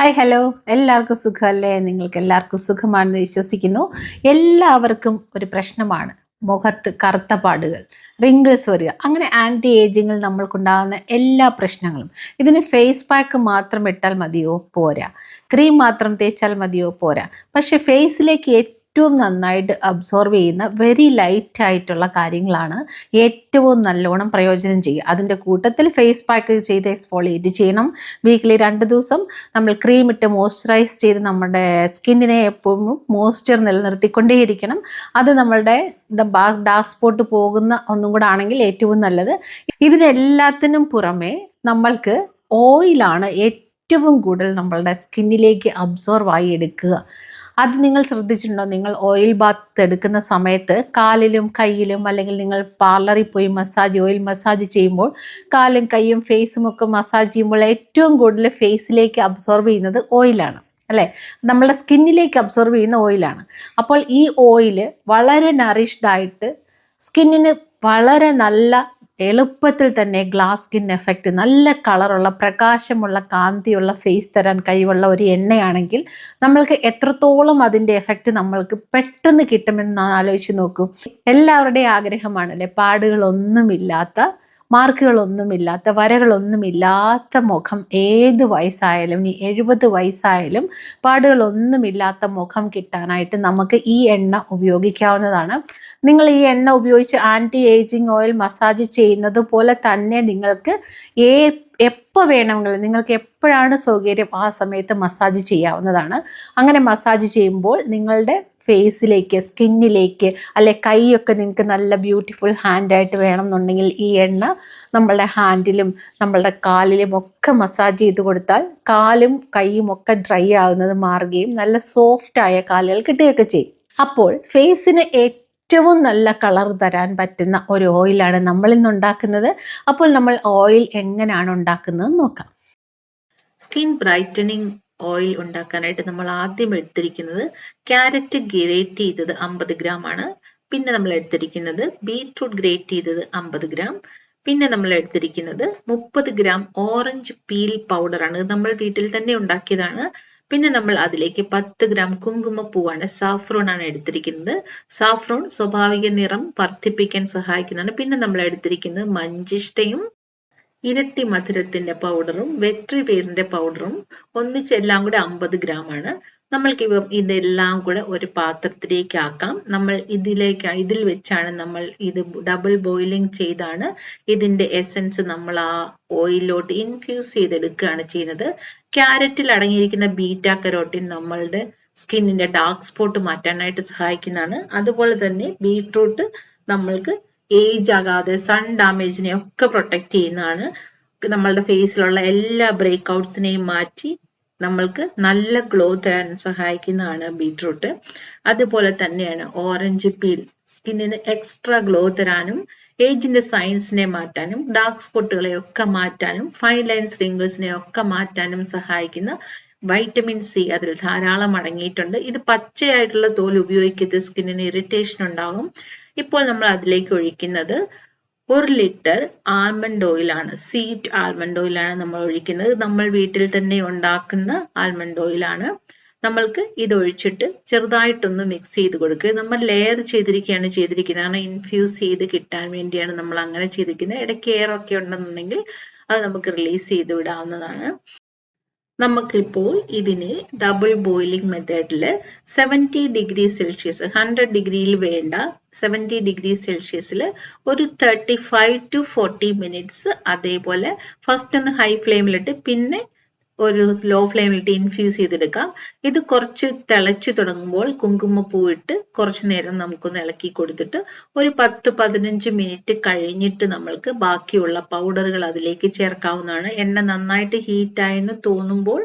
Hi hello, എല്ലാവർക്കും സുഖമല്ലേ? നിങ്ങൾക്ക് എല്ലാവർക്കും സുഖമാണെന്ന് വിശ്വസിക്കുന്നു. എല്ലാവർക്കും ഒരു പ്രശ്നമാണ് മുഖത്ത് കറുത്ത പാടുകൾ, റിങ്കിൾസ് വരിക. അങ്ങനെ ആൻറ്റി ഏജിങ്ങിൽ നമ്മൾക്കുണ്ടാകുന്ന എല്ലാ പ്രശ്നങ്ങളും ഇതിന് ഫേസ് പാക്ക് മാത്രം ഇട്ടാൽ മതിയോ? പോരാ. ക്രീം മാത്രം തേച്ചാൽ മതിയോ? പോരാ. പക്ഷെ ഫേസിലേക്ക് ഏറ്റവും നന്നായിട്ട് അബ്സോർവ് ചെയ്യുന്ന വെരി ലൈറ്റ് ആയിട്ടുള്ള കാര്യങ്ങളാണ് ഏറ്റവും നല്ലോണം പ്രയോജനം ചെയ്യുക. അതിൻ്റെ കൂട്ടത്തിൽ ഫേസ് പാക്ക് ചെയ്ത് എക്സ്ഫോളിയേറ്റ് ചെയ്യണം. വീക്കിലി 2 ദിവസം നമ്മൾ ക്രീം ഇട്ട് മോയ്സ്ചറൈസ് ചെയ്ത് നമ്മുടെ സ്കിന്നിനെ എപ്പോഴും മോയ്സ്ചർ നിലനിർത്തിക്കൊണ്ടേയിരിക്കണം. അത് നമ്മളുടെ ഡാർക്ക് സ്പോട്ട് പോകുന്ന ഒന്നും കൂടെ ആണെങ്കിൽ ഏറ്റവും നല്ലത്. ഇതിനെല്ലാത്തിനും പുറമെ നമ്മൾക്ക് ഓയിലാണ് ഏറ്റവും കൂടുതൽ നമ്മളുടെ സ്കിന്നിലേക്ക് അബ്സോർവ് ആയി എടുക്കുക. അത് നിങ്ങൾ ശ്രദ്ധിച്ചിട്ടുണ്ടോ? നിങ്ങൾ ഓയിൽ ബാത്ത് എടുക്കുന്ന സമയത്ത് കാലിലും കയ്യിലും, അല്ലെങ്കിൽ നിങ്ങൾ പാർലറിൽ പോയി ഓയിൽ മസാജ് ചെയ്യുമ്പോൾ കാലും കൈയും ഫേസും ഒക്കെ മസാജ് ചെയ്യുമ്പോൾ ഏറ്റവും കൂടുതൽ ഫേസിലേക്ക് അബ്സോർവ് ചെയ്യുന്നത് ഓയിലാണ്, അല്ലേ? നമ്മളുടെ സ്കിന്നിലേക്ക് അബ്സോർവ് ചെയ്യുന്ന ഓയിലാണ്. അപ്പോൾ ഈ ഓയിൽ വളരെ നറിഷ്ഡ് ആയിട്ട് സ്കിന്നിന് വളരെ നല്ല എളുപ്പത്തിൽ തന്നെ ഗ്ലാസ് സ്കിൻ എഫക്റ്റ്, നല്ല കളറുള്ള പ്രകാശമുള്ള കാന്തിയുള്ള ഫേസ് തരാൻ കഴിവുള്ള ഒരു എണ്ണയാണെങ്കിൽ നമ്മൾക്ക് എത്രത്തോളം അതിൻ്റെ എഫക്റ്റ് നമ്മൾക്ക് പെട്ടെന്ന് കിട്ടുമെന്ന് ആലോചിച്ച് നോക്കൂ. എല്ലാവരുടെയും ആഗ്രഹമാണല്ലേ പാടുകളൊന്നുമില്ലാത്ത, മാർക്കുകളൊന്നുമില്ലാത്ത, വരകളൊന്നുമില്ലാത്ത മുഖം. ഏത് വയസ്സായാലും, ഈ 70 വയസ്സായാലും പാടുകളൊന്നുമില്ലാത്ത മുഖം കിട്ടാനായിട്ട് നമുക്ക് ഈ എണ്ണ ഉപയോഗിക്കാവുന്നതാണ്. നിങ്ങൾ ഈ എണ്ണ ഉപയോഗിച്ച് ആൻറ്റി ഏജിങ് ഓയിൽ മസാജ് ചെയ്യുന്നത് പോലെ തന്നെ നിങ്ങൾക്ക് എപ്പോൾ വേണമെങ്കിലും, നിങ്ങൾക്ക് എപ്പോഴാണ് സൗകര്യം ആ സമയത്ത് മസാജ് ചെയ്യാവുന്നതാണ്. അങ്ങനെ മസാജ് ചെയ്യുമ്പോൾ നിങ്ങളുടെ ഫേസിലേക്ക്, സ്കിന്നിലേക്ക്, അല്ലെ കൈയൊക്കെ നിങ്ങൾക്ക് നല്ല ബ്യൂട്ടിഫുൾ ഹാൻഡായിട്ട് വേണമെന്നുണ്ടെങ്കിൽ ഈ എണ്ണ നമ്മളുടെ ഹാൻഡിലും നമ്മളുടെ കാലിലും ഒക്കെ മസാജ് ചെയ്ത് കൊടുത്താൽ കാലും കൈയും ഒക്കെ ഡ്രൈ ആകുന്നത് മാറുകയും നല്ല സോഫ്റ്റായ കാലുകൾ കിട്ടുകയൊക്കെ ചെയ്യും. അപ്പോൾ ഫേസിന് ഏറ്റവും നല്ല കളർ തരാൻ പറ്റുന്ന ഒരു ഓയിലാണ് നമ്മൾ ഇന്ന് ഉണ്ടാക്കുന്നത്. അപ്പോൾ നമ്മൾ ഓയിൽ എങ്ങനെയാണ് ഉണ്ടാക്കുന്നത് നോക്കാം. സ്കിൻ ബ്രൈറ്റനിങ് ഓയിൽ ഉണ്ടാക്കാനായിട്ട് നമ്മൾ ആദ്യം എടുത്തിരിക്കുന്നത് ക്യാരറ്റ് ഗ്രേറ്റ് ചെയ്തത് 50 ഗ്രാം ആണ്. പിന്നെ നമ്മൾ എടുത്തിരിക്കുന്നത് ബീറ്റ്റൂട്ട് ഗ്രേറ്റ് ചെയ്തത് 50 ഗ്രാം. പിന്നെ നമ്മൾ എടുത്തിരിക്കുന്നത് 30 ഗ്രാം ഓറഞ്ച് പീൽ പൗഡർ ആണ്. നമ്മൾ വീട്ടിൽ തന്നെ ഉണ്ടാക്കിയതാണ്. പിന്നെ നമ്മൾ അതിലേക്ക് 10 ഗ്രാം കുങ്കുമപ്പൂവാണ്, സാഫ്രോൺ ആണ് എടുത്തിരിക്കുന്നത്. സാഫ്രോൺ സ്വാഭാവിക നിറം വർദ്ധിപ്പിക്കാൻ സഹായിക്കുന്നതാണ്. പിന്നെ നമ്മൾ എടുത്തിരിക്കുന്നത് മഞ്ചിഷ്ടയും ഇരട്ടി മധുരത്തിന്റെ പൗഡറും വെട്രിവേറിന്റെ പൗഡറും ഒന്നിച്ചെല്ലാം കൂടെ 50 ഗ്രാം ആണ്. നമ്മൾക്ക് ഇതെല്ലാം കൂടെ ഒരു പാത്രത്തിലേക്ക് ആക്കാം. നമ്മൾ ഇതിൽ വെച്ചാണ് നമ്മൾ ഇത് ഡബിൾ ബോയിലിംഗ് ചെയ്താണ് ഇതിന്റെ എസൻസ് നമ്മൾ ആ ഓയിലോട്ട് ഇൻഫ്യൂസ് ചെയ്തെടുക്കുകയാണ് ചെയ്യുന്നത്. ക്യാരറ്റിൽ അടങ്ങിയിരിക്കുന്ന ബീറ്റാ കരോട്ടിൻ നമ്മളുടെ സ്കിന്നിന്റെ ഡാർക്ക് സ്പോട്ട് മാറ്റാനായിട്ട് സഹായിക്കുന്നതാണ്. അതുപോലെ തന്നെ ബീട്രൂട്ട് നമ്മൾക്ക് ഏജ് ആകാതെ സൺ ഡാമേജിനെ ഒക്കെ പ്രൊട്ടക്ട് ചെയ്യുന്നതാണ്. നമ്മളുടെ ഫേസിലുള്ള എല്ലാ ബ്രേക്ക് ഔട്ട്സിനെയും മാറ്റി നമ്മൾക്ക് നല്ല ഗ്ലോ തരാൻ സഹായിക്കുന്നതാണ് ബീട്രൂട്ട്. അതുപോലെ തന്നെയാണ് ഓറഞ്ച് പീൽ, സ്കിന്നിന് എക്സ്ട്രാ ഗ്ലോ തരാനും ഏജിന്റെ സൈൻസിനെ മാറ്റാനും ഡാർക്ക് സ്പോട്ടുകളെ ഒക്കെ മാറ്റാനും ഫൈൻ ലൈൻസ് റിങ്കിൾസിനെ ഒക്കെ മാറ്റാനും സഹായിക്കുന്ന വൈറ്റമിൻ സി അതിൽ ധാരാളം അടങ്ങിയിട്ടുണ്ട്. ഇത് പച്ചയായിട്ടുള്ള തോൽ ഉപയോഗിക്കരുത്, സ്കിന്നിന് ഇറിറ്റേഷൻ ഉണ്ടാകും. ഇപ്പോൾ നമ്മൾ അതിലേക്ക് ഒഴിക്കുന്നത് 1 ലിറ്റർ ആൽമണ്ട് ഓയിലാണ്, സീഡ് ആൽമണ്ട് ഓയിലാണ് നമ്മൾ ഒഴിക്കുന്നത്. നമ്മൾ വീട്ടിൽ തന്നെ ഉണ്ടാക്കുന്ന ആൽമണ്ട് ഓയിലാണ്. നമ്മൾക്ക് ഇത് ഒഴിച്ചിട്ട് ചെറുതായിട്ടൊന്ന് മിക്സ് ചെയ്ത് കൊടുക്കുക. നമ്മൾ ലെയർ ചെയ്തിരിക്കുകയാണ് ചെയ്തിരിക്കുന്നത്, കാരണം ഇൻഫ്യൂസ് ചെയ്ത് കിട്ടാൻ വേണ്ടിയാണ് നമ്മൾ അങ്ങനെ ചെയ്തിരിക്കുന്നത്. ഇടയ്ക്ക് എയർ ഒക്കെ ഉണ്ടെന്നുണ്ടെങ്കിൽ അത് നമുക്ക് റിലീസ് ചെയ്ത് വിടാവുന്നതാണ്. നമുക്കിപ്പോൾ ഇതിനെ ഡബിൾ ബോയിലിംഗ് മെത്തേഡിൽ 70 ഡിഗ്രി സെൽഷ്യസ്, 100 ഡിഗ്രിയിൽ വേണ്ട 70 ഡിഗ്രി സെൽഷ്യസിൽ ഒരു 35 to 40 മിനിറ്റ്സ് അതേപോലെ ഫസ്റ്റ് ഒന്ന് ഹൈ ഫ്ലെയിമിലിട്ട് പിന്നെ ഒരു ലോ ഫ്ലെയിമിലിട്ട് ഇൻഫ്യൂസ് ചെയ്തെടുക്കാം. ഇത് കുറച്ച് തിളച്ചു തുടങ്ങുമ്പോൾ കുങ്കുമപ്പൂ ഇട്ട് കുറച്ചു നേരം നമുക്കൊന്ന് ഇളക്കി കൊടുത്തിട്ട് ഒരു 10-15 മിനിറ്റ് കഴിഞ്ഞിട്ട് നമ്മൾക്ക് ബാക്കിയുള്ള പൗഡറുകൾ അതിലേക്ക് ചേർക്കാവുന്നതാണ്. എണ്ണ നന്നായിട്ട് ഹീറ്റായെന്ന് തോന്നുമ്പോൾ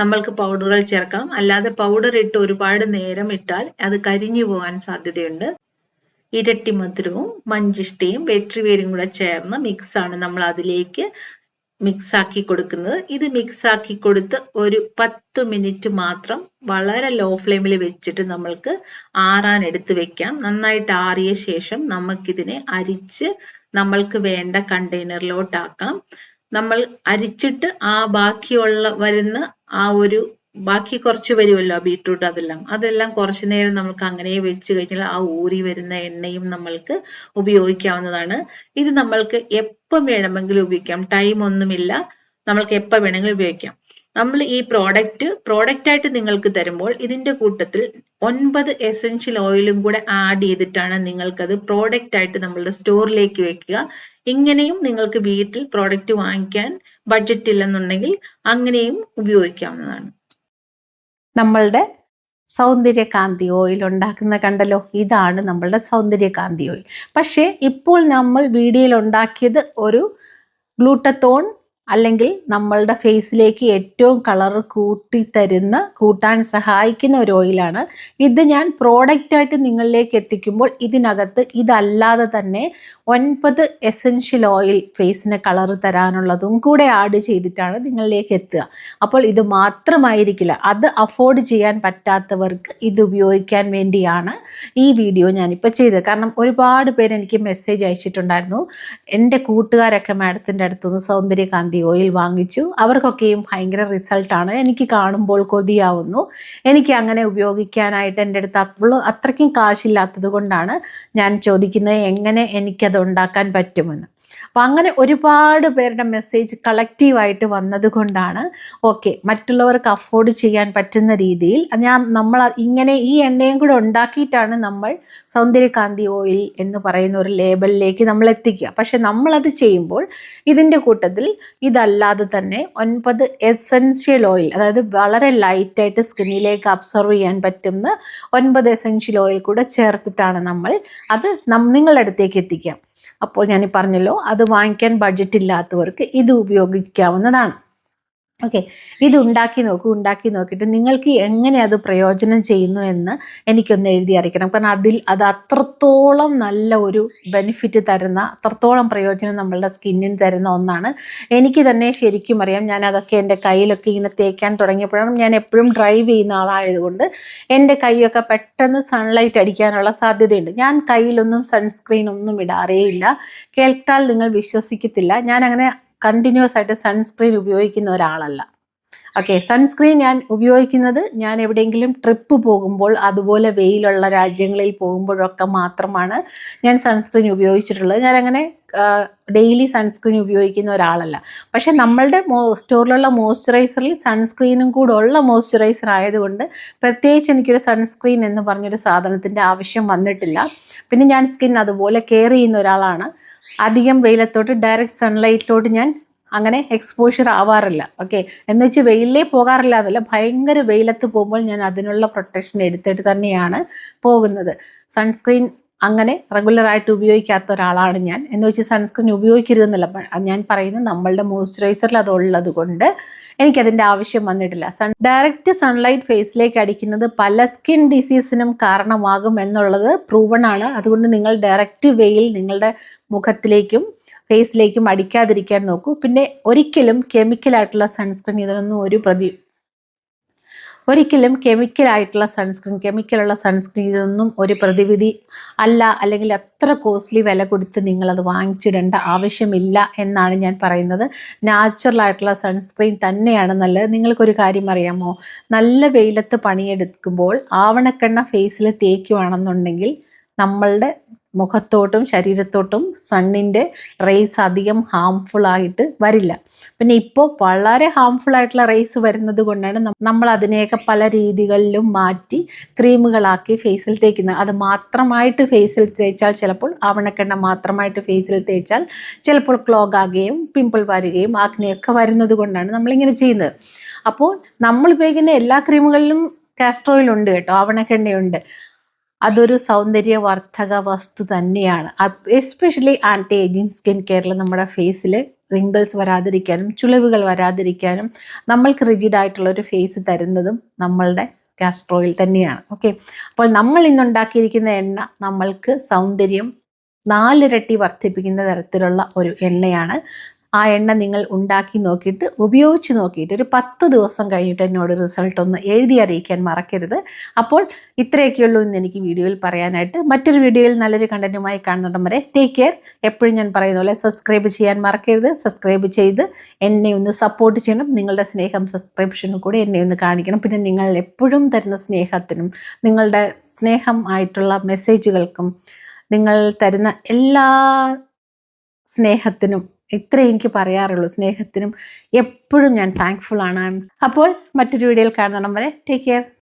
നമ്മൾക്ക് പൗഡറുകൾ ചേർക്കാം. അല്ലാതെ പൗഡർ ഇട്ട് ഒരുപാട് നേരം ഇട്ടാൽ അത് കരിഞ്ഞു പോകാൻ സാധ്യതയുണ്ട്. ഇരട്ടി മധുരവും മഞ്ചിഷ്ടയും വെട്രിവേരും കൂടെ ചേർന്ന മിക്സ് ആണ് നമ്മൾ അതിലേക്ക് മിക്സ് ആക്കി കൊടുക്കുന്നത്. ഇത് മിക്സ് ആക്കി കൊടുത്ത് ഒരു 10 മിനിറ്റ് മാത്രം വളരെ ലോ ഫ്ലെയിമിൽ വെച്ചിട്ട് നമ്മൾക്ക് ആറാൻ എടുത്ത് വെക്കാം. നന്നായിട്ട് ആറിയ ശേഷം നമുക്കിതിനെ അരിച്ച് നമ്മൾക്ക് വേണ്ട കണ്ടെയ്നറിലോട്ടാക്കാം. നമ്മൾ അരിച്ചിട്ട് ആ ബാക്കിയുള്ള വരുന്ന ആ ഒരു ബാക്കി കുറച്ച് വരുമല്ലോ ബീട്രൂട്ട്, അതെല്ലാം കുറച്ചു നേരം നമുക്ക് അങ്ങനെ വെച്ച് കഴിഞ്ഞാൽ ആ ഊറി വരുന്ന എണ്ണയും നമ്മൾക്ക് ഉപയോഗിക്കാവുന്നതാണ്. ഇത് നമ്മൾക്ക് എപ്പം വേണമെങ്കിലും ഉപയോഗിക്കാം, ടൈം ഒന്നുമില്ല, നമ്മൾക്ക് എപ്പോൾ വേണമെങ്കിലും ഉപയോഗിക്കാം. നമ്മൾ ഈ പ്രോഡക്റ്റ് ആയിട്ട് നിങ്ങൾക്ക് തരുമ്പോൾ ഇതിന്റെ കൂട്ടത്തിൽ 9 എസെൻഷ്യൽ ഓയിലും കൂടെ ആഡ് ചെയ്തിട്ടാണ് നിങ്ങൾക്കത് പ്രോഡക്റ്റ് ആയിട്ട് നമ്മളുടെ സ്റ്റോറിലേക്ക് വെക്കുക. ഇങ്ങനെയും നിങ്ങൾക്ക് വീട്ടിൽ പ്രോഡക്റ്റ് വാങ്ങിക്കാൻ ബഡ്ജറ്റ് ഇല്ലെന്നുണ്ടെങ്കിൽ അങ്ങനെയും ഉപയോഗിക്കാവുന്നതാണ്. നമ്മളുടെ സൗന്ദര്യകാന്തി ഓയിൽ ഉണ്ടാക്കുന്ന കണ്ടല്ലോ, ഇതാണ് നമ്മളുടെ സൗന്ദര്യകാന്തി ഓയിൽ. പക്ഷേ ഇപ്പോൾ നമ്മൾ വീഡിയോയിൽ ഉണ്ടാക്കിയത് ഒരു ഗ്ലൂട്ടത്തോൺ അല്ലെങ്കിൽ നമ്മളുടെ ഫേസിലേക്ക് ഏറ്റവും കളർ കൂട്ടാൻ സഹായിക്കുന്ന ഒരു ഓയിലാണ്. ഇത് ഞാൻ പ്രോഡക്റ്റായിട്ട് നിങ്ങളിലേക്ക് എത്തിക്കുമ്പോൾ ഇതിനകത്ത് ഇതല്ലാതെ തന്നെ 9 എസെൻഷ്യൽ ഓയിൽ ഫേസിന് കളർ തരാനുള്ളതും കൂടെ ആഡ് ചെയ്തിട്ടാണ് നിങ്ങളിലേക്ക് എത്തുക. അപ്പോൾ ഇത് മാത്രമായിരിക്കില്ല, അത് അഫോർഡ് ചെയ്യാൻ പറ്റാത്തവർക്ക് ഇത് ഉപയോഗിക്കാൻ വേണ്ടിയാണ് ഈ വീഡിയോ ഞാനിപ്പോൾ ചെയ്തത്. കാരണം ഒരുപാട് പേര് എനിക്ക് മെസ്സേജ് അയച്ചിട്ടുണ്ടായിരുന്നു, എൻ്റെ കൂട്ടുകാരൊക്കെ മാഡത്തിൻ്റെ അടുത്തുനിന്ന് സൗന്ദര്യകാന്തി ഓയിൽ വാങ്ങിച്ചു, അവർക്കൊക്കെയും ഭയങ്കര റിസൾട്ടാണ്, എനിക്ക് കാണുമ്പോൾ കൊതിയാവുന്നു, എനിക്ക് അങ്ങനെ ഉപയോഗിക്കാനായിട്ട് എൻ്റെ അടുത്ത് അത്രയ്ക്കും കാശില്ലാത്തത് കൊണ്ടാണ് ഞാൻ ചോദിക്കുന്നത് എങ്ങനെ എനിക്കത് ഉണ്ടാക്കാൻ പറ്റുമെന്ന്. അപ്പം അങ്ങനെ ഒരുപാട് പേരുടെ മെസ്സേജ് കളക്റ്റീവായിട്ട് വന്നത് കൊണ്ടാണ് ഓക്കെ മറ്റുള്ളവർക്ക് അഫോർഡ് ചെയ്യാൻ പറ്റുന്ന രീതിയിൽ നമ്മൾ ഇങ്ങനെ ഈ എണ്ണയും കൂടെ ഉണ്ടാക്കിയിട്ടാണ് നമ്മൾ സൗന്ദര്യകാന്തി ഓയിൽ എന്ന് പറയുന്ന ഒരു ലേബലിലേക്ക് നമ്മൾ എത്തിക്കുക. പക്ഷെ നമ്മളത് ചെയ്യുമ്പോൾ ഇതിൻ്റെ കൂട്ടത്തിൽ ഇതല്ലാതെ തന്നെ 9 എസെൻഷ്യൽ ഓയിൽ, അതായത് വളരെ ലൈറ്റായിട്ട് സ്കിന്നിലേക്ക് അബ്സോർവ് ചെയ്യാൻ പറ്റുന്ന 9 എസെൻഷ്യൽ ഓയിൽ കൂടെ ചേർത്തിട്ടാണ് നമ്മൾ അത് നിങ്ങളുടെ അടുത്തേക്ക് എത്തിക്കുക. അപ്പോൾ ഞാൻ പറഞ്ഞല്ലോ, അത് വാങ്ങിക്കാൻ ബഡ്ജറ്റ് ഇല്ലാത്തവർക്ക് ഇത് ഉപയോഗിക്കാവുന്നതാണ്. ഓക്കെ, ഇത് ഉണ്ടാക്കി നോക്കിയിട്ട് നിങ്ങൾക്ക് എങ്ങനെ അത് പ്രയോജനം ചെയ്യുന്നു എന്ന് എനിക്കൊന്ന് എഴുതി അറിയിക്കണം. കാരണം അത് അത്രത്തോളം നല്ല ഒരു ബെനിഫിറ്റ് തരുന്ന, അത്രത്തോളം പ്രയോജനം നമ്മളുടെ സ്കിന്നിന് തരുന്ന ഒന്നാണ്. എനിക്ക് തന്നെ ശരിക്കും അറിയാം, ഞാൻ അതൊക്കെ എൻ്റെ കയ്യിലൊക്കെ ഇങ്ങനെ തേക്കാൻ തുടങ്ങിയപ്പോഴാണ്, ഞാൻ എപ്പോഴും ഡ്രൈവ് ചെയ്യുന്ന ആളായതുകൊണ്ട് എൻ്റെ കൈയൊക്കെ പെട്ടെന്ന് സൺലൈറ്റ് അടിക്കാനുള്ള സാധ്യതയുണ്ട്. ഞാൻ കയ്യിലൊന്നും സൺസ്ക്രീൻ ഒന്നും ഇടാറേയില്ല. കേട്ടാൽ നിങ്ങൾ വിശ്വസിക്കത്തില്ല, ഞാൻ അങ്ങനെ കണ്ടിന്യൂസ് ആയിട്ട് സൺസ്ക്രീൻ ഉപയോഗിക്കുന്ന ഒരാളല്ല. ഓക്കെ, സൺസ്ക്രീൻ ഞാൻ ഉപയോഗിക്കുന്നത് ഞാൻ എവിടെയെങ്കിലും ട്രിപ്പ് പോകുമ്പോൾ, അതുപോലെ വെയിലുള്ള രാജ്യങ്ങളിൽ പോകുമ്പോഴൊക്കെ മാത്രമാണ് ഞാൻ സൺസ്ക്രീൻ ഉപയോഗിച്ചിട്ടുള്ളത്. ഞാനങ്ങനെ ഡെയിലി സൺസ്ക്രീൻ ഉപയോഗിക്കുന്ന ഒരാളല്ല. പക്ഷെ നമ്മളുടെ സ്റ്റോറിലുള്ള മോയ്സ്ചറൈസറിൽ സൺസ്ക്രീനും കൂടെ ഉള്ള മോയ്സ്ചറൈസർ ആയതുകൊണ്ട് പ്രത്യേകിച്ച് എനിക്കൊരു സൺസ്ക്രീൻ എന്ന് പറഞ്ഞൊരു സാധനത്തിൻ്റെ ആവശ്യം വന്നിട്ടില്ല. പിന്നെ ഞാൻ സ്കിൻ അതുപോലെ കെയർ ചെയ്യുന്ന ഒരാളാണ്. അധികം വെയിലത്തോട്ട് ഡയറക്റ്റ് സൺലൈറ്റിലോട്ട് ഞാൻ അങ്ങനെ എക്സ്പോഷർ ആവാറില്ല. ഓക്കെ, എന്ന് വെച്ച് വെയിലേ പോകാറില്ല എന്നല്ല, ഭയങ്കര വെയിലത്ത് പോകുമ്പോൾ ഞാൻ അതിനുള്ള പ്രൊട്ടക്ഷൻ എടുത്തിട്ട് തന്നെയാണ് പോകുന്നത്. സൺസ്ക്രീൻ അങ്ങനെ റെഗുലറായിട്ട് ഉപയോഗിക്കാത്ത ഒരാളാണ് ഞാൻ. എന്ന് വെച്ച് സൺസ്ക്രീൻ ഉപയോഗിക്കരുതെന്നല്ല ഞാൻ പറയുന്നത്, നമ്മളുടെ മോയ്സ്ചറൈസറിൽ അതുള്ളത് കൊണ്ട് എനിക്കതിൻ്റെ ആവശ്യം വന്നിട്ടില്ല. ഡയറക്റ്റ് സൺലൈറ്റ് ഫേസിലേക്ക് അടിക്കുന്നത് പല സ്കിൻ ഡിസീസിനും കാരണമാകും എന്നുള്ളത് പ്രൂവൺ ആണ്. അതുകൊണ്ട് നിങ്ങൾ ഡയറക്റ്റ് വെയിൽ നിങ്ങളുടെ മുഖത്തിലേക്കും ഫേസിലേക്കും അടിക്കാതിരിക്കാൻ നോക്കൂ. പിന്നെ ഒരിക്കലും കെമിക്കലായിട്ടുള്ള സൺസ്ക്രീൻ കെമിക്കലുള്ള സൺസ്ക്രീൻ ഇതൊന്നും ഒരു പ്രതിവിധി അല്ല, അല്ലെങ്കിൽ അത്ര കോസ്റ്റ്ലി വില കൊടുത്ത് നിങ്ങളത് വാങ്ങിച്ചിടേണ്ട ആവശ്യമില്ല എന്നാണ് ഞാൻ പറയുന്നത്. നാച്ചുറലായിട്ടുള്ള സൺസ്ക്രീൻ തന്നെയാണ് നല്ലത്. നിങ്ങൾക്കൊരു കാര്യം അറിയാമോ, നല്ല വെയിലത്ത് പണിയെടുക്കുമ്പോൾ ആവണക്കെണ്ണ ഫേസിൽ തേക്കുവാണെന്നുണ്ടെങ്കിൽ നമ്മളുടെ മുഖത്തോട്ടും ശരീരത്തോട്ടും സണ്ണിൻ്റെ റേസ് അധികം ഹാംഫുൾ ആയിട്ട് വരില്ല. പിന്നെ ഇപ്പോൾ വളരെ ഹാംഫുൾ ആയിട്ടുള്ള റേസ് വരുന്നത് കൊണ്ടാണ് നമ്മൾ അതിനെയൊക്കെ പല രീതികളിലും മാറ്റി ക്രീമുകളാക്കി ഫേസിൽ തേക്കുന്നത്. അത് മാത്രമായിട്ട് ഫേസിൽ തേച്ചാൽ ചിലപ്പോൾ, ആവണക്കെണ്ണ മാത്രമായിട്ട് ഫേസിൽ തേച്ചാൽ ചിലപ്പോൾ ക്ലോഗ് ആകുകയും പിമ്പിൾ വരികയും ആക്നെയൊക്കെ വരുന്നത് കൊണ്ടാണ് നമ്മളിങ്ങനെ ചെയ്യുന്നത്. അപ്പോൾ നമ്മൾ ഉപയോഗിക്കുന്ന എല്ലാ ക്രീമുകളിലും കാസ്റ്റർ ഓയിൽ ഉണ്ട് കേട്ടോ, ആവണക്കെണ്ണയുണ്ട്. അതൊരു സൗന്ദര്യവർദ്ധക വസ്തു തന്നെയാണ്. എസ്പെഷ്യലി ആൻറ്റി ഏജിങ് സ്കിൻ കെയറിൽ നമ്മുടെ ഫേസിൽ റിങ്കിൾസ് വരാതിരിക്കാനും ചുളിവുകൾ വരാതിരിക്കാനും നമ്മൾക്ക് റിജിഡായിട്ടുള്ളൊരു ഫേസ് തരുന്നതും നമ്മളുടെ കാസ്റ്റർ ഓയിൽ തന്നെയാണ്. ഓക്കെ, അപ്പോൾ നമ്മൾ ഇന്നുണ്ടാക്കിയിരിക്കുന്ന എണ്ണ നമ്മൾക്ക് സൗന്ദര്യം 4 ഇരട്ടി വർദ്ധിപ്പിക്കുന്ന തരത്തിലുള്ള ഒരു എണ്ണയാണ്. ആ എണ്ണ നിങ്ങൾ ഉണ്ടാക്കി നോക്കിയിട്ട് ഉപയോഗിച്ച് നോക്കിയിട്ട് ഒരു 10 ദിവസം കഴിഞ്ഞിട്ട് എന്നോട് റിസൾട്ട് ഒന്ന് എഴുതി അറിയിക്കാൻ മറക്കരുത്. അപ്പോൾ ഇത്രയൊക്കെയുള്ളൂ ഇന്ന് എനിക്ക് വീഡിയോയിൽ പറയാനായിട്ട്. മറ്റൊരു വീഡിയോയിൽ നല്ലൊരു കണ്ടന്റുമായി കാണുന്നിടം വരെ ടേക്ക് കെയർ. എപ്പോഴും ഞാൻ പറയുന്ന പോലെ സബ്സ്ക്രൈബ് ചെയ്യാൻ മറക്കരുത്. സബ്സ്ക്രൈബ് ചെയ്ത് എന്നെ ഒന്ന് സപ്പോർട്ട് ചെയ്യണം. നിങ്ങളുടെ സ്നേഹം സബ്സ്ക്രിപ്ഷനും കൂടി എന്നെ ഒന്ന് കാണിക്കണം. പിന്നെ നിങ്ങൾ എപ്പോഴും തരുന്ന സ്നേഹത്തിനും നിങ്ങളുടെ സ്നേഹം ആയിട്ടുള്ള മെസ്സേജുകൾക്കും നിങ്ങൾ തരുന്ന എല്ലാ സ്നേഹത്തിനും ഇത്രേ എനിക്ക് പറയാറുള്ളൂ. സ്നേഹത്തിനും എപ്പോഴും ഞാൻ താങ്ക്ഫുൾ ആണ്. അപ്പോൾ മറ്റൊരു വീഡിയോയിൽ കാണുന്നിടം വരെ ടേക്ക് കെയർ.